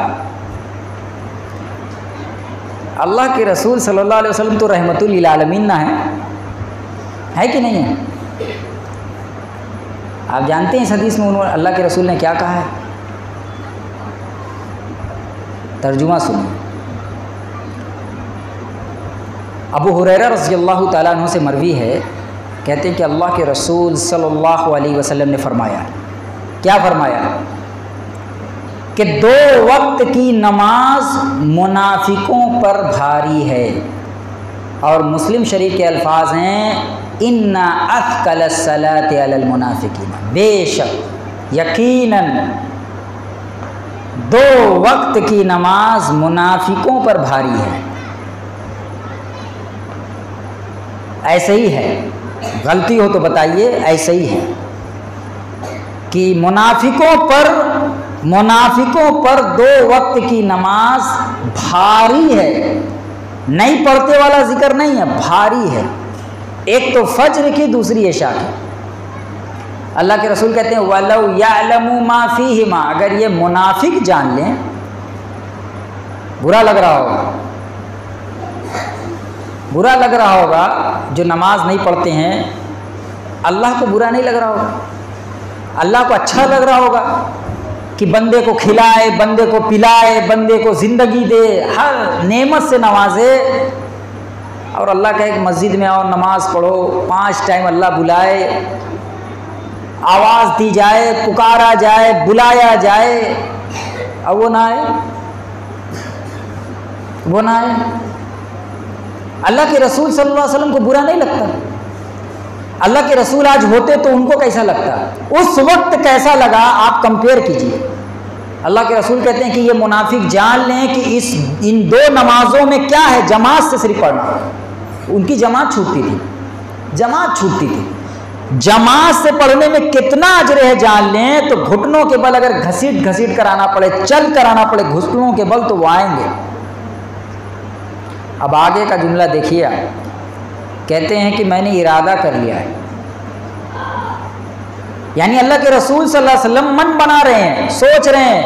अल्लाह के रसूल सल्लल्लाहु अलैहि वसल्लम तो रहमतुल लिल आलमीन ना है कि नहीं है? आप जानते हैं इस हदीस में उन्होंने अल्लाह के रसूल ने क्या कहा है? तर्जुमा सुनिए। अबू हुरैरा रज़ियल्लाहु ताला अन्हु से मरवी है, कहते हैं कि अल्लाह के रसूल सल्लल्लाहु अलैहि वसल्लम ने फरमाया, क्या फरमाया कि 2 वक्त की नमाज मुनाफिकों पर भारी है। और मुस्लिम शरीफ के अल्फाज हैं इन्ना अथकल सलात अलल मुनाफिकीन, बेशक यकीनन 2 वक्त की नमाज मुनाफिकों पर भारी है। ऐसे ही है, गलती हो तो बताइए, ऐसे ही है कि मुनाफिकों पर 2 वक्त की नमाज भारी है। नहीं पढ़ते वाला जिक्र नहीं है, भारी है। एक तो फज्र की, दूसरी इशा की। अल्लाह के रसूल कहते हैं वलौ यअलमु मा फीहिमा, अगर ये मुनाफिक जान लें, बुरा लग रहा होगा जो नमाज नहीं पढ़ते हैं, अल्लाह को बुरा नहीं लग रहा होगा, अल्लाह को अच्छा लग रहा होगा कि बंदे को खिलाए, बंदे को पिलाए, बंदे को ज़िंदगी दे, हर नेमत से नवाजे। और अल्लाह कहे कि मस्जिद में आओ, नमाज पढ़ो, 5 टाइम अल्लाह बुलाए, आवाज़ दी जाए, पुकारा जाए, बुलाया जाए, अब वो ना आए। अल्लाह के रसूल सल्लल्लाहु अलैहि वसल्लम को बुरा नहीं लगता। अल्लाह के रसूल आज होते तो उनको कैसा लगता, उस वक्त कैसा लगा, आप कंपेयर कीजिए। अल्लाह के रसूल कहते हैं कि ये मुनाफिक जान लें कि इन 2 नमाजों में क्या है, जमात से सिर्फ पढ़ना। उनकी जमात छूटती थी, जमात से पढ़ने में कितना अजर है जान लें, तो घुटनों के बल अगर घसीट कर आना पड़े, चल कर आना पड़े, घुटनों के बल, तो वो आएंगे। अब आगे का जुमला देखिए, कहते हैं कि मैंने इरादा कर लिया है, यानी अल्लाह के रसूल सल्लल्लाहु अलैहि वसल्लम मन बना रहे हैं, सोच रहे हैं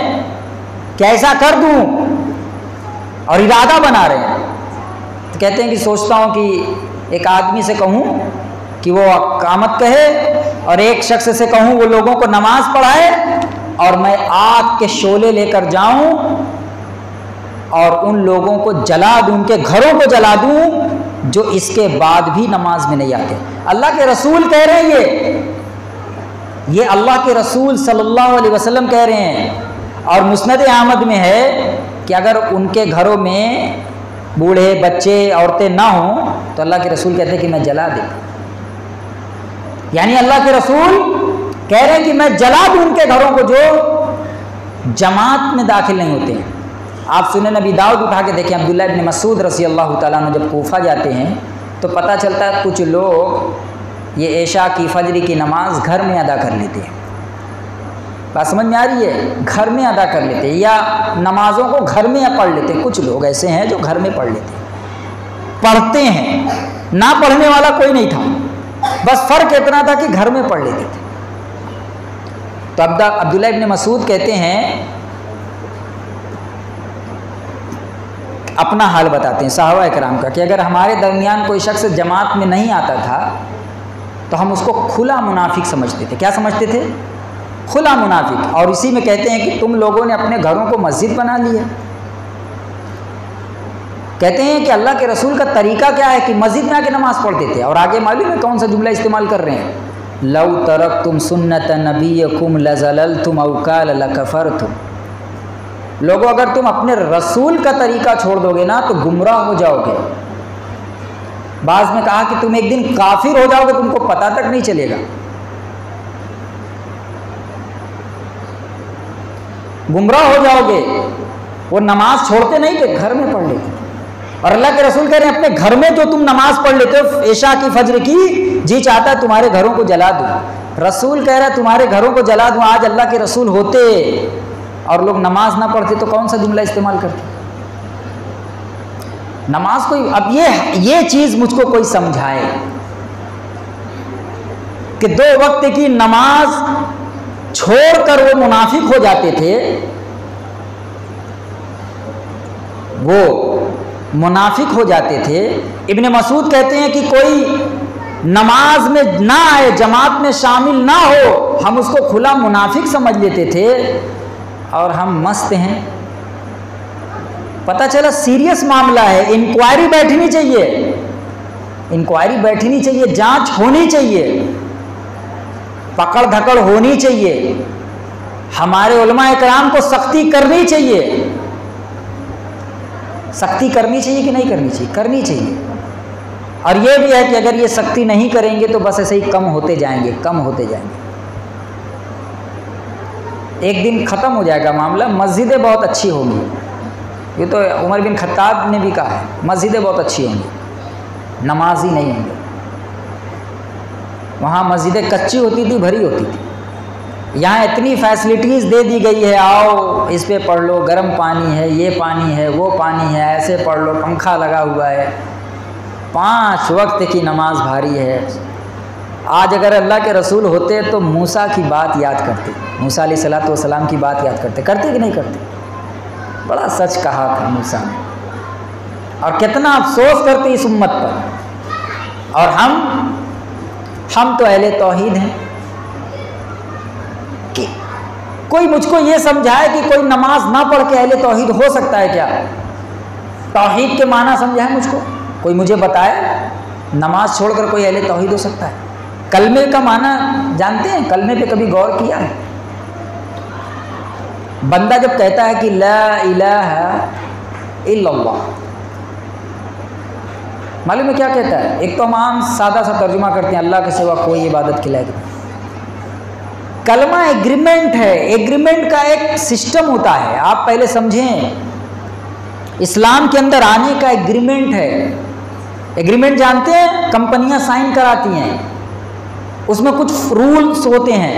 कि ऐसा कर दूं, और इरादा बना रहे हैं। तो कहते हैं कि सोचता हूं कि एक आदमी से कहूं कि वो कामत कहे, और एक शख्स से कहूं वो लोगों को नमाज पढ़ाए, और मैं आग के शोले लेकर जाऊं और उन लोगों को जला दूं, उनके घरों को जला दूं जो इसके बाद भी नमाज में नहीं आते। अल्लाह के रसूल कह रहे हैं, ये अल्लाह के रसूल सल्लल्लाहु अलैहि वसल्लम कह रहे हैं। और मुस्नद अहमद में है कि अगर उनके घरों में बूढ़े, बच्चे, औरतें ना हों तो अल्लाह के रसूल कहते हैं कि मैं जला देता। यानी अल्लाह के रसूल कह रहे हैं कि मैं जला दूं उनके घरों को जो जमात में दाखिल नहीं होते हैं। आप सुने नबी दाऊद उठा के देखें, अब्दुल्ला इब्न मसूद रज़ियल्लाहु ताला अन्हु जब कूफा जाते हैं तो पता चलता है कुछ लोग ये ऐशा की, फजर की नमाज घर में अदा कर लेते हैं। बात समझ में आ रही है? घर में अदा कर लेते हैं, या नमाज़ों को घर में पढ़ लेते हैं। कुछ लोग ऐसे हैं जो घर में पढ़ लेते हैं, पढ़ते हैं, ना पढ़ने वाला कोई नहीं था, बस फ़र्क इतना था कि घर में पढ़ लेते थे। तो अब्दुल्ला इब्न मसूद कहते हैं, अपना हाल बताते हैं सहाबा इकराम का, कि अगर हमारे दरमियान कोई शख्स जमात में नहीं आता था तो हम उसको खुला मुनाफिक समझते थे। क्या समझते थे? खुला मुनाफिक। और इसी में कहते हैं कि तुम लोगों ने अपने घरों को मस्जिद बना लिया। कहते हैं कि अल्लाह के रसूल का तरीका क्या है कि मस्जिद में आके नमाज पढ़ते थे। और आगे मालूम है कौन सा जुमला इस्तेमाल कर रहे हैं? लौ तरक्तुम सुन्नत नबीयकुम लज़ललतुम औ क़ाल लकफ़रतुम। लोगों, अगर तुम अपने रसूल का तरीका छोड़ दोगे ना तो गुमराह हो जाओगे। बाज़ में कहा कि तुम एक दिन काफिर हो जाओगे, तुमको पता तक नहीं चलेगा। गुमराह हो जाओगे। वो नमाज छोड़ते नहीं थे, घर में पढ़ लेते। और अल्लाह के रसूल कह रहे हैं अपने घर में जो तुम नमाज पढ़ लेते हो, ऐशा की, फजर की, जी चाहता है तुम्हारे घरों को जला दूं। रसूल कह रहा है तुम्हारे घरों को जला दूँ, आज अल्लाह के रसूल होते और लोग नमाज ना पढ़ते तो कौन सा जुमला इस्तेमाल करते? नमाज कोई, अब ये चीज़ मुझको कोई समझाए कि 2 वक्त की नमाज छोड़कर वो मुनाफिक हो जाते थे, वो मुनाफिक हो जाते थे। इब्ने मसूद कहते हैं कि कोई नमाज में ना आए, जमात में शामिल ना हो, हम उसको खुला मुनाफिक समझ लेते थे और हम मस्त हैं। पता चला सीरियस मामला है, इंक्वायरी बैठनी चाहिए, इंक्वायरी बैठनी चाहिए, जांच होनी चाहिए, पकड़ धकड़ होनी चाहिए, हमारे उलमा इकराम को सख्ती करनी चाहिए। सख्ती करनी चाहिए कि नहीं करनी चाहिए? करनी चाहिए। और ये भी है कि अगर ये सख्ती नहीं करेंगे तो बस ऐसे ही कम होते जाएंगे, कम होते जाएंगे। एक दिन ख़त्म हो जाएगा मामला, मस्जिदें बहुत अच्छी होंगी। ये तो उमर बिन खत्ताब ने भी कहा है, मस्जिदें बहुत अच्छी होंगी, नमाज ही नहीं होंगे। वहाँ मस्जिदें कच्ची होती थी, भरी होती थी। यहाँ इतनी फैसिलिटीज़ दे दी गई है, आओ इस पे पढ़ लो, गर्म पानी है, ये पानी है, वो पानी है, ऐसे पढ़ लो, पंखा लगा हुआ है, 5 वक्त की नमाज भारी है। आज अगर अल्लाह के रसूल होते तो मूसा की बात याद करते, मूसा अलैहिस्सलातु वस्सलाम की बात याद करते कि नहीं करते? बड़ा सच कहा था मूसा ने, और कितना अफसोस करते इस उम्मत पर। और हम तो अहले तौहीद हैं कि कोई मुझको ये समझाए कि कोई नमाज ना पढ़ के अहले तौहीद हो सकता है क्या? तौहीद के माना समझाए मुझको, कोई मुझे बताए नमाज छोड़कर कोई अहले तौहीद हो सकता है? कलमे का माना जानते हैं? कलमे पे कभी गौर किया है? बंदा जब कहता है कि ला इलाहा इल्लल्लाह, मालूम है क्या कहता है? एक तो हम आम सादा सा तर्जुमा करते हैं, अल्लाह के सिवा कोई इबादत के लायक नहीं। कलमा एग्रीमेंट है, एग्रीमेंट का एक सिस्टम होता है, आप पहले समझें। इस्लाम के अंदर आने का एग्रीमेंट है। एग्रीमेंट जानते हैं? कंपनियां साइन कराती हैं, उसमें कुछ रूल्स होते हैं,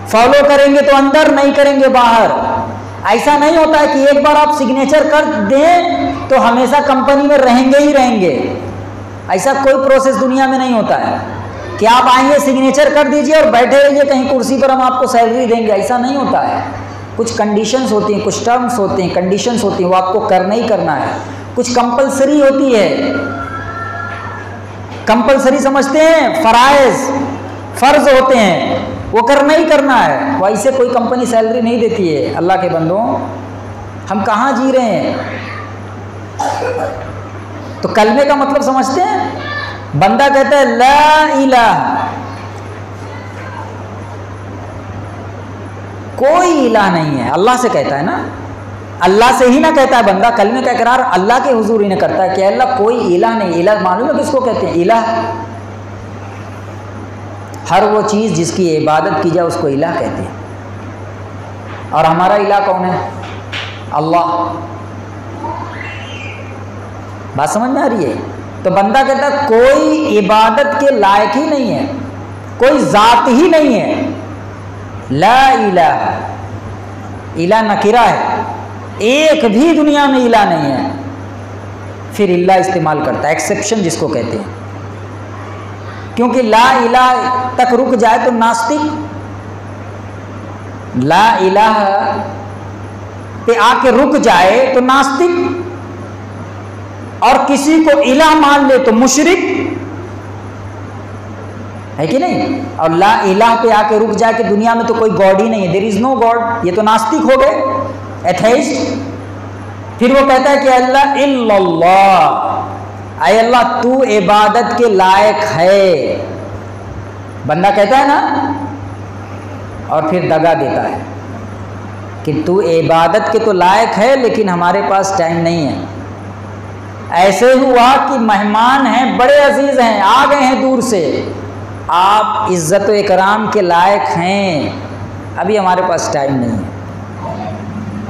फॉलो करेंगे तो अंदर, नहीं करेंगे बाहर। ऐसा नहीं होता है कि एक बार आप सिग्नेचर कर दें तो हमेशा कंपनी में रहेंगे ही रहेंगे। ऐसा कोई प्रोसेस दुनिया में नहीं होता है कि आप आएंगे, सिग्नेचर कर दीजिए और बैठे रहिए कहीं कुर्सी पर, हम आपको सैलरी देंगे। ऐसा नहीं होता है। कुछ कंडीशंस होती हैं, कुछ टर्म्स होते हैं, कंडीशंस होती हैं, वो आपको करना ही करना है। कुछ कंपलसरी होती है। कंपलसरी समझते हैं? फराइज, फर्ज होते हैं, वो करना ही करना है। वैसे कोई कंपनी सैलरी नहीं देती है। अल्लाह के बंदों, हम कहाँ जी रहे हैं? तो कलमे का मतलब समझते हैं? बंदा कहता है ला इलाहा, कोई इलाह नहीं है, अल्लाह से कहता है ना, अल्लाह से ही ना कहता है बंदा। कलमे का इकरार अल्लाह के हुजूर ही ने करता है कि अल्लाह कोई इलाह नहीं। इलाह मालूम है किसको कहते हैं? इलाह, हर वो चीज़ जिसकी इबादत की जाए उसको इलाह कहते हैं। और हमारा इलाह कौन है? अल्लाह। बात समझ में आ रही है? तो बंदा कहता है कोई इबादत के लायक ही नहीं है, कोई ज़ात ही नहीं है। ला इलाहा, इला नकीरा है, एक भी दुनिया में इला नहीं है। फिर इल्ला इस्तेमाल करता है, एक्सेप्शन जिसको कहते हैं। क्योंकि ला इलाह तक रुक जाए तो नास्तिक, ला इलाह पे आके रुक जाए तो नास्तिक, और किसी को इलाह मान ले तो मुशरिक है कि नहीं? और ला इलाह पे आके रुक जाए कि दुनिया में तो कोई गॉड ही नहीं है, देयर इज नो गॉड, ये तो नास्तिक हो गए, एथेइस्ट। फिर वो कहता है कि अल्लाह इल्लल्लाह, आए अल्लाह तू इबादत के लायक है, बंदा कहता है ना, और फिर दगा देता है कि तू इबादत के तो लायक है लेकिन हमारे पास टाइम नहीं है। ऐसे हुआ कि मेहमान हैं, बड़े अजीज हैं, आ गए हैं दूर से, आप इज्जत व इकराम के लायक हैं, अभी हमारे पास टाइम नहीं है।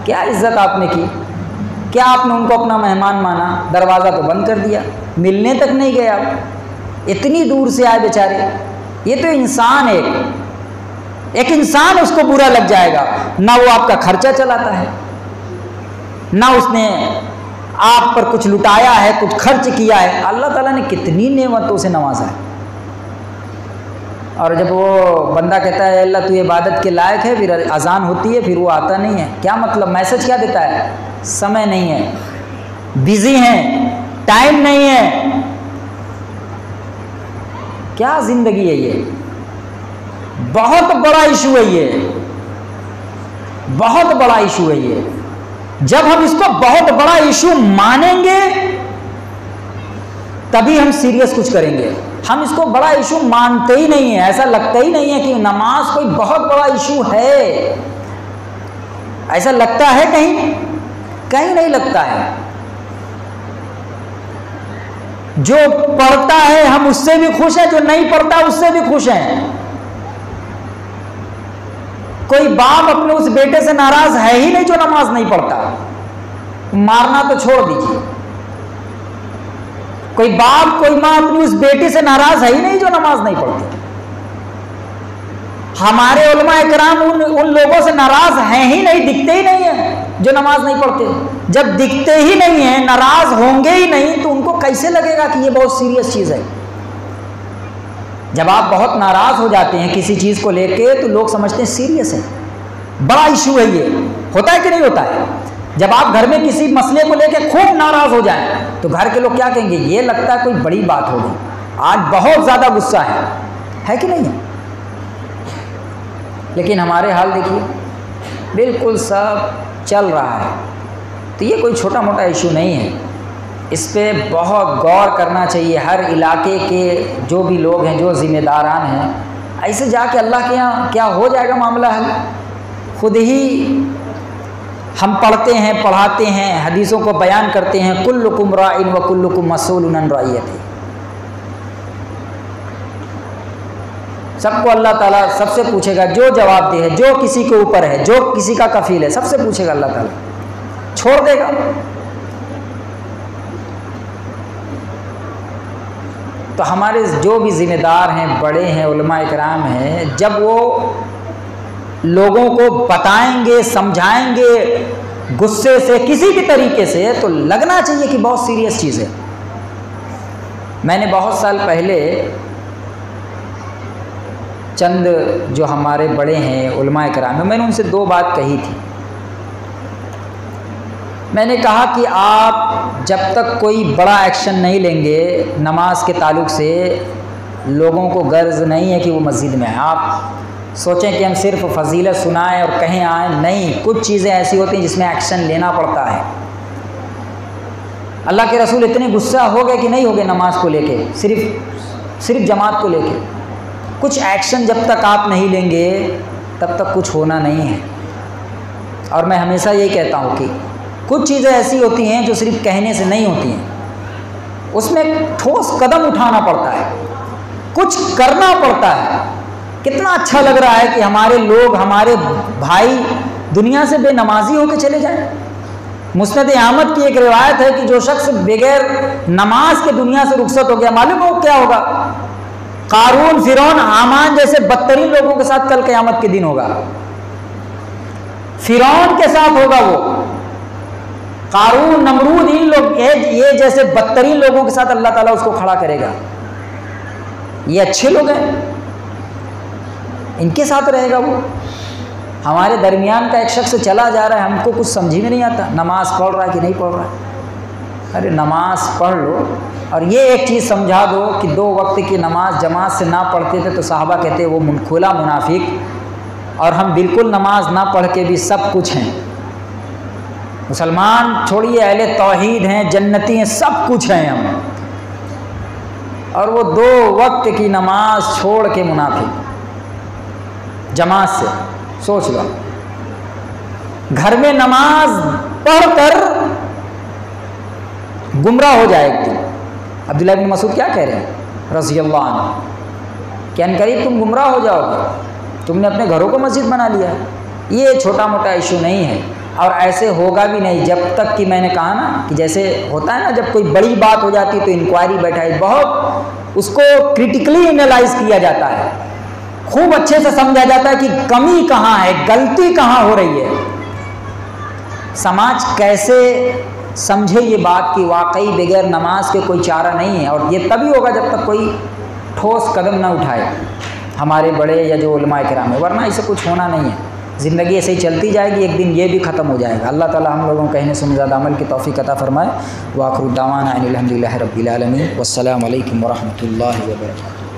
क्या इज्जत आपने की? क्या आपने उनको अपना मेहमान माना? दरवाज़ा तो बंद कर दिया, मिलने तक नहीं गए आप, इतनी दूर से आए बेचारे। ये तो इंसान एक, एक इंसान उसको बुरा लग जाएगा, ना वो आपका खर्चा चलाता है, ना उसने आप पर कुछ लुटाया है, कुछ खर्च किया है। अल्लाह ताला ने कितनी नेमतों से नवाजा है। और जब वो बंदा कहता है अल्लाह तू इबादत के लायक है, फिर अजान होती है, फिर वो आता नहीं है, क्या मतलब? मैसेज क्या देता है? समय नहीं है, बिजी हैं, टाइम नहीं है। क्या जिंदगी है ये? बहुत बड़ा इशू है ये, बहुत बड़ा इशू है ये। जब हम इसको बहुत बड़ा इशू मानेंगे तभी हम सीरियस कुछ करेंगे। हम इसको बड़ा इशू मानते ही नहीं है, ऐसा लगता ही नहीं है कि नमाज कोई बहुत बड़ा इशू है। ऐसा लगता है कहीं? कहीं नहीं लगता है। जो पढ़ता है हम उससे भी खुश हैं, जो नहीं पढ़ता उससे भी खुश हैं। कोई बाप अपने उस बेटे से नाराज है ही नहीं जो नमाज नहीं पढ़ता, मारना तो छोड़ दीजिए। कोई बाप कोई माँ अपनी उस बेटी से नाराज है ही नहीं जो नमाज नहीं पढ़ती। हमारे उलमा इकराम उन लोगों से नाराज हैं ही नहीं, दिखते ही नहीं है जो नमाज नहीं पढ़ते। जब दिखते ही नहीं है, नाराज होंगे ही नहीं, तो उनको कैसे लगेगा कि ये बहुत सीरियस चीज है? जब आप बहुत नाराज हो जाते हैं किसी चीज को लेके तो लोग समझते हैं सीरियस है, बड़ा इशू है ये। होता है कि नहीं होता है? जब आप घर में किसी मसले को लेके खूब नाराज हो जाएं तो घर के लोग क्या कहेंगे? ये लगता है कोई बड़ी बात होगी, आज बहुत ज्यादा गुस्सा है कि नहीं है? लेकिन हमारे हाल देखिए, बिल्कुल सब चल रहा है। तो ये कोई छोटा मोटा इशू नहीं है, इस पे बहुत गौर करना चाहिए। हर इलाके के जो भी लोग हैं, जो जिम्मेदारान हैं, ऐसे जाके अल्लाह के यहाँ क्या हो जाएगा मामला हल। खुद ही हम पढ़ते हैं, पढ़ाते हैं, हदीसों को बयान करते हैं, कुल्लुकुम राइन व कुल्लुकुम मसूलुन अन रइयतिही। सबको अल्लाह ताला सबसे पूछेगा, जो जवाबदेह है, जो किसी के ऊपर है, जो किसी का कफील है, सबसे पूछेगा अल्लाह ताला, छोड़ देगा? तो हमारे जो भी जिम्मेदार हैं, बड़े हैं, उलमा इकराम हैं, जब वो लोगों को बताएंगे, समझाएंगे गुस्से से, किसी भी तरीके से, तो लगना चाहिए कि बहुत सीरियस चीज़ है। मैंने बहुत साल पहले चंद जो हमारे बड़े हैं उलमा इकराम, मैंने उनसे दो बात कही थी। मैंने कहा कि आप जब तक कोई बड़ा एक्शन नहीं लेंगे नमाज के ताल्लुक से, लोगों को गर्ज नहीं है कि वो मस्जिद में आए। आप सोचें कि हम सिर्फ फजीलत सुनाएं और कहीं आए, नहीं। कुछ चीज़ें ऐसी होती हैं जिसमें एक्शन लेना पड़ता है। अल्लाह के रसूल इतने गुस्सा हो गए कि नहीं हो गए नमाज को लेके, सिर्फ जमात को लेके। कुछ एक्शन जब तक आप नहीं लेंगे तब तक कुछ होना नहीं है। और मैं हमेशा यही कहता हूँ कि कुछ चीज़ें ऐसी होती हैं जो सिर्फ कहने से नहीं होती हैं, उसमें ठोस कदम उठाना पड़ता है, कुछ करना पड़ता है। कितना अच्छा लग रहा है कि हमारे लोग, हमारे भाई दुनिया से बेनमाजी होकर चले जाएं। मुस्नद अहमद की एक रिवायत है कि जो शख्स बगैर नमाज के दुनिया से रुखसत हो गया, मालूम हो क्या होगा? कारून, फिरौन, हामान जैसे बदतरीन लोगों के साथ कल क़यामत के दिन होगा। फिरौन के साथ होगा वो, कारून, नमरूद, इन लोग ये जैसे बदतरीन लोगों के साथ अल्लाह ताला उसको खड़ा करेगा। ये अच्छे लोग हैं, इनके साथ रहेगा वो। हमारे दरमियान का एक शख्स चला जा रहा है, हमको कुछ समझ में नहीं आता, नमाज पढ़ रहा है कि नहीं पढ़ रहा है। अरे नमाज पढ़ लो, और ये एक चीज़ समझा दो कि 2 वक्त की नमाज जमात से ना पढ़ते थे तो साहबा कहते वो खुला मुनाफिक, और हम बिल्कुल नमाज ना पढ़ के भी सब कुछ हैं। मुसलमान छोड़िए, अहले तौहीद हैं, जन्नती हैं, सब कुछ हैं हम, और वो 2 वक्त की नमाज छोड़ के मुनाफिक जमात से। सोच लो, घर में नमाज पढ़कर गुमराह हो जाए एक दिन। अब्दुल्लाह इब्न मसूद क्या कह रहे हैं रज़ियल्लाहु अन्हु, क्या करीब तुम गुमराह हो जाओगे, तुमने अपने घरों को मस्जिद बना लिया। ये छोटा मोटा इशू नहीं है, और ऐसे होगा भी नहीं जब तक कि मैंने कहा ना कि जैसे होता है ना, जब कोई बड़ी बात हो जाती है तो इंक्वायरी बैठाई, बहुत उसको क्रिटिकली एनालाइज किया जाता है, खूब अच्छे से समझा जाता है कि कमी कहाँ है, गलती कहाँ हो रही है। समाज कैसे समझे ये बात कि वाकई बगैर नमाज के कोई चारा नहीं है, और ये तभी होगा जब तक कोई ठोस कदम ना उठाए हमारे बड़े या जो उलमाए किराम है, वरना इसे कुछ होना नहीं है। ज़िंदगी ऐसे ही चलती जाएगी, एक दिन ये भी ख़त्म हो जाएगा। अल्लाह ताला हम लोगों को कहने सुन ज़्यादा अमल की तौफीक अता फरमाए। व आखिरु दावाना अनिल हम्दुलिल्लाहि रब्बिल आलमीन। वस्सलामु अलैकुम व रहमतुल्लाहि व बरकातुहू।